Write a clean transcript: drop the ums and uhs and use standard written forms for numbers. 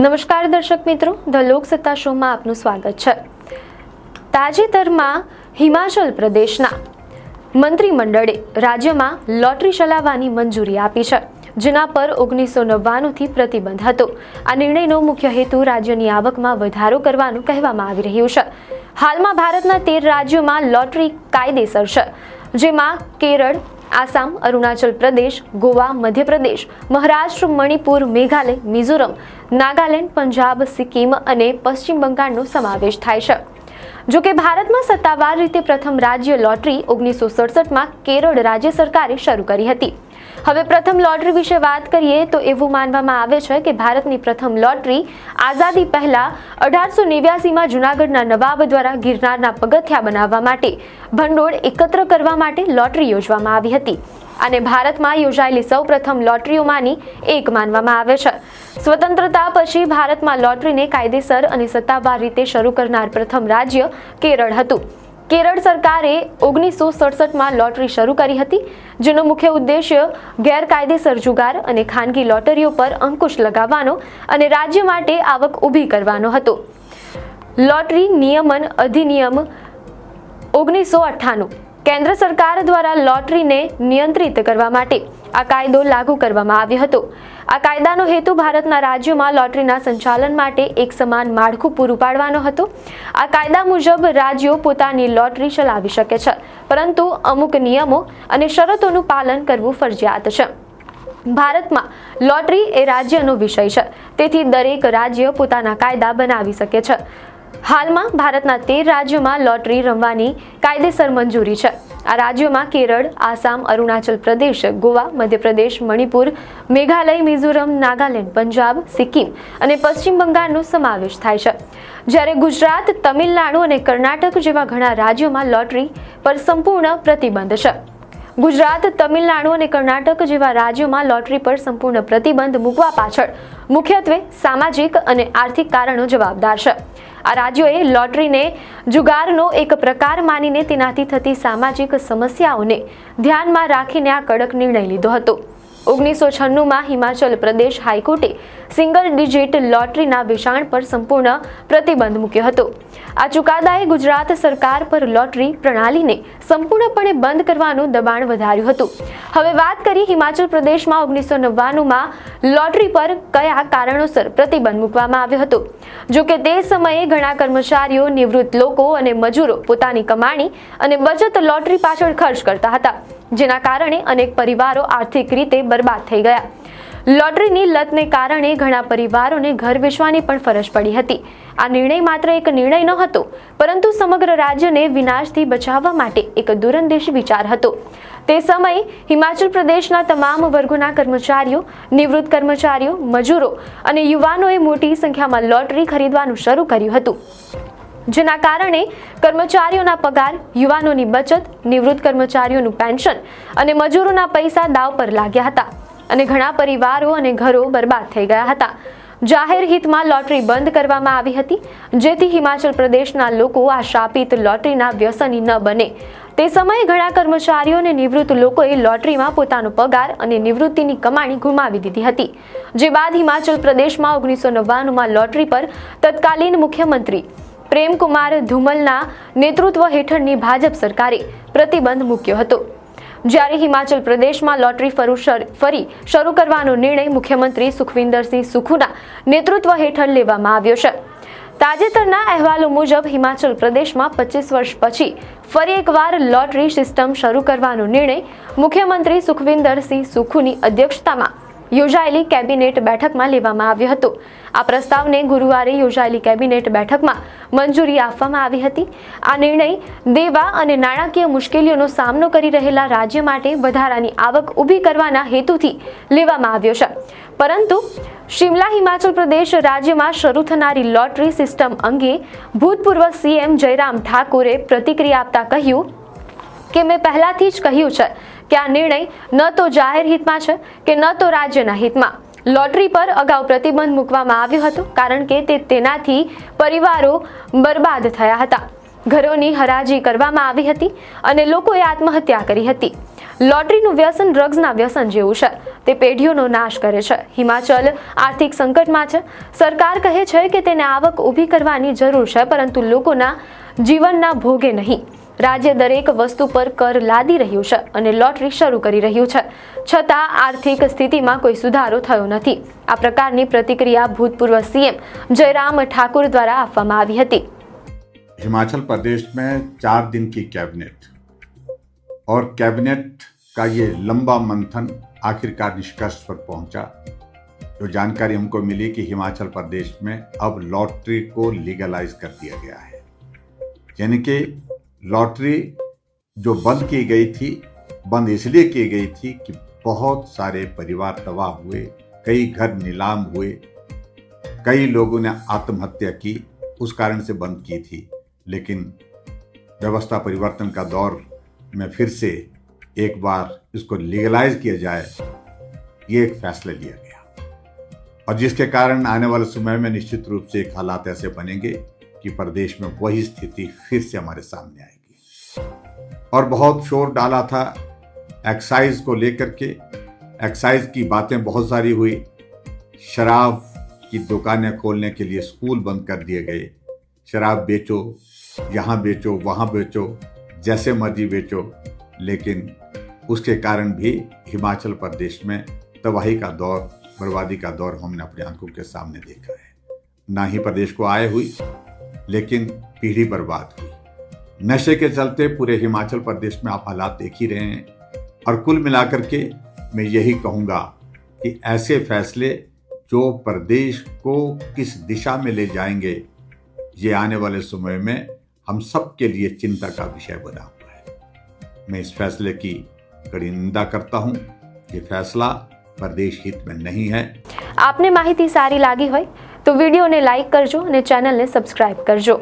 નમસ્કાર દર્શક મિત્રો, ધ લોકસત્તા શોમાં આપનું સ્વાગત છે। તાજેતરમાં હિમાચલ પ્રદેશના મંત્રીમંડળે રાજ્યમાં લોટરી ચલાવવાની મંજૂરી આપી છે, જેના પર 1999થી પ્રતિબંધ હતો। આ નિર્ણયનો મુખ્ય હેતુ રાજ્યની આવકમાં વધારો કરવાનું કહેવામાં આવી રહ્યું છે। હાલમાં ભારતના 13 રાજ્યોમાં લોટરી કાયદેસર છે, જેમાં કેરળ, આસામ, અરુણાચલ પ્રદેશ, ગોવા, મધ્યપ્રદેશ, મહારાષ્ટ્ર, મણિપુર, મેઘાલય, મિઝોરમ, નાગાલેન્ડ, પંજાબ, સિક્કિમ અને પશ્ચિમ બંગાળનો સમાવેશ થાય છે। જો કે ભારતમાં સત્તાવાર રીતે પ્રથમ રાજ્ય લોટરી 1967માં કેરળ રાજ્ય સરકારે શરૂ કરી હતી। હવે પ્રથમ લોટરી વિશે વાત કરીએ તો એવું માનવામાં આવે છે કે ભારતની પ્રથમ લોટરી આઝાદી પહેલા 1889માં જૂનાગઢના નવાબ દ્વારા ગિરનારના પગથિયા બનાવવા માટે ભંડોળ એકત્ર કરવા માટે લોટરી યોજવામાં આવી હતી। અને ભારતમાં યોજાયેલી સૌપ્રથમ લોટરીઓમાંની એક માનવામાં આવે છે। સ્વતંત્રતા પછી ભારતમાં લોટરીને કાયદેસર અને સત્તાવાર રીતે શરૂ કરનાર પ્રથમ રાજ્ય કેરળ હતું। કેરળ સરકારે 1967માં લોટરી શરૂ કરી હતી, જેનો મુખ્ય ઉદ્દેશ્ય ગેરકાયદેસર જુગાર અને ખાનગી લોટરીઓ પર અંકુશ લગાવવાનો અને રાજ્ય માટે આવક ઊભી કરવાનો હતો। લોટરી નિયમન અધિનિયમ 1998 કેન્દ્ર સરકાર દ્વારા લોટરીને નિયંત્રિત કરવા માટે આ કાયદો લાગુ કરવામાં આવ્યો હતો। આ કાયદાનો હેતુ ભારતના રાજ્યોમાં લોટરીના સંચાલન માટે એક સમાન માળખું પૂરું પાડવાનો હતો। આ કાયદા મુજબ રાજ્યો પોતાની લોટરી ચલાવી શકે છે, પરંતુ અમુક નિયમો અને શરતોનું પાલન કરવું ફરજિયાત છે। ભારતમાં લોટરી એ રાજ્યનો વિષય છે, તેથી દરેક રાજ્ય પોતાના કાયદા બનાવી શકે છે। હાલમાં ભારતના 13 રાજ્યોમાં લોટરી રમવાની કાયદેસર મંજૂરી છે। આ રાજ્યોમાં કેરળ, આસામ, અરુણાચલ પ્રદેશ, ગોવા, મધ્યપ્રદેશ, મણિપુર, મેઘાલય, મિઝોરમ, નાગાલેન્ડ, પંજાબ, સિક્કિમ અને પશ્ચિમ બંગાળનો સમાવેશ થાય છે, જ્યારે ગુજરાત, તમિલનાડુ અને કર્ણાટક જેવા ઘણા રાજ્યોમાં લોટરી પર સંપૂર્ણ પ્રતિબંધ છે। ગુજરાત, તમિલનાડુ અને કર્ણાટક જેવા રાજ્યોમાં લોટરી પર સંપૂર્ણ પ્રતિબંધ મૂકવા પાછળ મુખ્યત્વે સામાજિક અને આર્થિક કારણો જવાબદાર છે। આ રાજ્યોએ લોટરીને જુગારનો એક પ્રકાર માનીને તેનાથી થતી સામાજિક સમસ્યાઓને ધ્યાનમાં રાખીને આ કડક નિર્ણય લીધો હતો। 1996માં હિમાચલ પ્રદેશ હાઈકોર્ટે સિંગલ ડિજિટ લોટરીના વેચાણ પર સંપૂર્ણ પ્રતિબંધ મૂક્યો હતો। આ ચુકાદાએ ગુજરાત સરકાર પર લોટરી પ્રણાલીને સંપૂર્ણપણે બંધ કરવાનું દબાણ વધાર્યું હતું। હવે વાત કરીએ હિમાચલ પ્રદેશમાં 1999માં લોટરી પર કયા કારણોસર પ્રતિબંધ મૂકવામાં આવ્યો હતો। જો કે તે સમયે ઘણા કર્મચારીઓ, નિવૃત્ત લોકો અને મજૂરો પોતાની કમાણી અને બચત લોટરી પાછળ ખર્ચ કરતા હતા, જેના કારણે અનેક પરિવારો આર્થિક રીતે બરબાદ થઈ ગયા। લોટરીની લતને કારણે ઘણા પરિવારોને ઘર વેચવાની પણ ફરજ પડી હતી। આ નિર્ણય માત્ર એક નિર્ણય ન હતો, પરંતુ સમગ્ર રાજ્યને વિનાશથી બચાવવા માટે એક દૂરંદેશી વિચાર હતો। તે સમયે હિમાચલ પ્રદેશના તમામ વર્ગોના કર્મચારીઓ, નિવૃત્ત કર્મચારીઓ, મજૂરો અને યુવાનોએ મોટી સંખ્યામાં લોટરી ખરીદવાનું શરૂ કર્યું હતું, જેના કારણે કર્મચારીઓના પગાર, યુવાનોની બચત, નિવૃત્ત કર્મચારીઓનું પેન્શન અને મજૂરોના પૈસા દાવ પર લાગ્યા હતા અને ઘણા પરિવારો અને ઘરો બરબાદ થઈ ગયા હતા। જાહેર હિતમાં લોટરી બંધ કરવામાં આવી હતી, જેથી હિમાચલ પ્રદેશના લોકો આ શાપિત લોટરીના વ્યસની ન બને। તે સમયે ઘણા કર્મચારીઓ અને નિવૃત્ત લોકોએ લોટરીમાં પોતાનો પગાર અને નિવૃત્તિની કમાણી ગુમાવી દીધી હતી, જે બાદ હિમાચલ પ્રદેશમાં 1999માં લોટરી પર તત્કાલીન મુખ્યમંત્રી પ્રેમ કુમાર ધુમલના નેતૃત્વ હેઠળની ભાજપ સરકારે પ્રતિબંધ મૂક્યો હતો। જ્યારે હિમાચલ પ્રદેશમાં લોટરી ફરી શરૂ કરવાનો નિર્ણય મુખ્યમંત્રી સુખવિન્દરસિંહ સુખુના નેતૃત્વ હેઠળ લેવામાં આવ્યો છે। તાજેતરના અહેવાલો મુજબ હિમાચલ પ્રદેશમાં 25 વર્ષ પછી ફરી એકવાર લોટરી સિસ્ટમ શરૂ કરવાનો નિર્ણય મુખ્યમંત્રી સુખવિન્દરસિંહ સુખુની અધ્યક્ષતામાં યોજાયેલી કેબિનેટ બેઠકમાં લેવામાં આવ્યો હતો। આ પ્રસ્તાવને ગુરુવારે યોજાયેલી કેબિનેટ બેઠકમાં મંજૂરી આપવામાં આવી હતી। આ નિર્ણય દેવા અને નાણાકીય મુશ્કેલીઓનો સામનો કરી રહેલા રાજ્ય માટે વધારાની આવક ઊભી કરવાના હેતુથી લેવામાં આવ્યો છે, પરંતુ શિમલા હિમાચલ પ્રદેશ રાજ્યમાં શરૂ થનારી લોટરી સિસ્ટમ અંગે ભૂતપૂર્વ સીએમ જયરામ ઠાકુરે પ્રતિક્રિયા આપતા કહ્યું કે મેં પહેલાથી જ કહ્યું છે કે આ નિર્ણય ન તો જાહેર હિતમાં છે કે ન તો રાજ્યના હિતમાં। લોટરી પર અગાઉ પ્રતિબંધ મૂકવામાં આવ્યો હતો, કારણ કે તેનાથી પરિવારો બરબાદ થયા હતા, ઘરોની હરાજી કરવામાં આવી હતી અને લોકોએ આત્મહત્યા કરી હતી। લોટરીનું વ્યસન ડ્રગ્સના વ્યસન જેવું છે, તે પેઢીઓનો નાશ કરે છે. હિમાચલ આર્થિક સંકટમાં છે. સરકાર કહે છે કે તેને આવક ઊભી કરવાની જરૂર છે, પરંતુ લોકોના જીવનના ભોગે નહીં. રાજ્ય દરેક વસ્તુ પર કર લાદી રહ્યું છે અને લોટરી શરૂ કરી રહ્યું છે, છતાં આર્થિક સ્થિતિમાં કોઈ સુધારો થયો નથી. આ પ્રકારની પ્રતિક્રિયા ભૂતપૂર્વ સીએમ જયરામ ઠાकुर દ્વારા આપવામાં આવી હતી. हिमाचल प्रदेश में 4 दिन की कैबिनेट और कैबिनेट का ये लंबा मंथन आखिरकार निष्कर्ष पर पहुंचा. जो जानकारी हमको मिली कि हिमाचल प्रदेश में अब लॉटरी को लीगलाइज कर दिया गया है, यानी कि लॉटरी जो बंद की गई थी, बंद इसलिए की गई थी कि बहुत सारे परिवार तबाह हुए, कई घर नीलाम हुए, कई लोगों ने आत्महत्या की, उस कारण से बंद की थी. लेकिन व्यवस्था परिवर्तन का दौर में फिर से एक बार इसको लीगलाइज किया जाए, ये एक फैसला लिया गया, और जिसके कारण आने वाले समय में निश्चित रूप से एक हालात ऐसे बनेंगे कि प्रदेश में वही स्थिति फिर से हमारे सामने आएगी. और बहुत शोर डाला था एक्साइज को लेकर के. एक्साइज की बातें बहुत सारी हुई. शराब की दुकानें खोलने के लिए स्कूल बंद कर दिए गए. शराब बेचो, यहाँ बेचो, वहाँ बेचो, जैसे मर्जी बेचो. लेकिन उसके कारण भी हिमाचल प्रदेश में तबाही का दौर, बर्बादी का दौर हमने अपनी आंखों के सामने देखा है. ना ही प्रदेश को आय हुई, लेकिन पीढ़ी बर्बाद हुई. नशे के चलते पूरे हिमाचल प्रदेश में आप हालात देख ही रहे हैं. और कुल मिलाकर के मैं यही कहूँगा कि ऐसे फैसले जो प्रदेश को किस दिशा में ले जाएंगे, ये आने वाले समय में हम सब के लिए चिंता का विषय बना हुआ है. मैं इस फैसले की कड़ी निंदा करता हूँ. ये फैसला प्रदेश हित में नहीं है. आपने माहिती सारी लागी હોય તો વિડીયોને લાઈક કરજો અને ચેનલને સબસ્ક્રાઇબ કરજો.